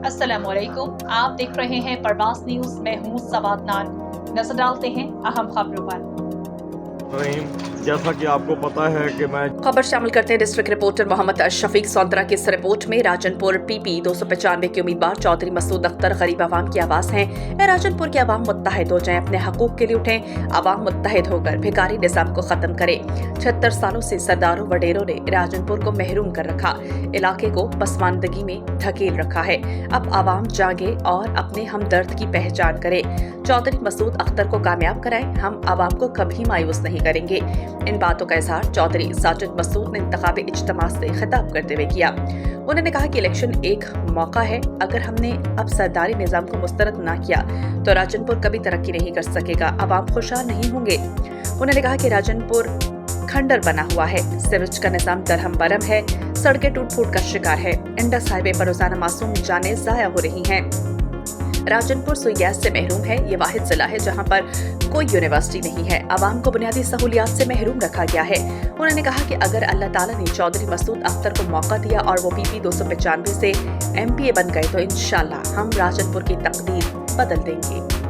अस्सलाम वालेकुम, आप देख रहे हैं परवास न्यूज। मैं हूँ सवाद नान। नजर डालते हैं अहम खबरों पर। जैसा कि आपको पता है कि मैं खबर शामिल करते हैं डिस्ट्रिक्ट रिपोर्टर मोहम्मद शफीक सौंदरा की इस रिपोर्ट में। राजनपुर पीपी 295 के उम्मीदवार चौधरी मसूद अख्तर गरीब आवाम की आवाज हैं। राजनपुर के आवाम मुत्तहिद हो जाएं, अपने हकूक के लिए उठें। आवाम मुत्तहिद होकर भिखारी निजाम को खत्म करें। 76 सालों से सरदारों वडेरों ने राजनपुर को महरूम कर रखा, इलाके को पसमानदगी में धकेल रखा है। अब आवाम जागे और अपने हमदर्द की पहचान करे। चौधरी मसूद अख्तर को कामयाब कराएं, हम आवाम को कभी मायूस नहीं करेंगे। इन बातों का इजहार चौधरी साजिद मसूद ने इंतखाबी इज्तिमा से खिताब करते हुए किया। उन्होंने कहा कि इलेक्शन एक मौका है, अगर हमने अब सरदारी निजाम को मुस्तरद ना किया तो राजनपुर कभी तरक्की नहीं कर सकेगा, आवाम खुशहाल नहीं होंगे। उन्होंने कहा कि राजनपुर खंडर बना हुआ है, सिवरेज का निजाम दरहम बरम है, सड़कें टूट फूट का शिकार है, इंडस हाईवे पर रोजाना मासूम जानें जाया हो रही हैं। राजनपुर सुई गैस से महरूम है, ये वाहिद जिला है जहां पर कोई यूनिवर्सिटी नहीं है, आवाम को बुनियादी सहूलियात से महरूम रखा गया है। उन्होंने कहा कि अगर अल्लाह ताला ने चौधरी मसूद अख्तर को मौका दिया और वो पीपी 295 से MPA बन गए तो इंशाल्लाह हम राजनपुर की तकदीर बदल देंगे।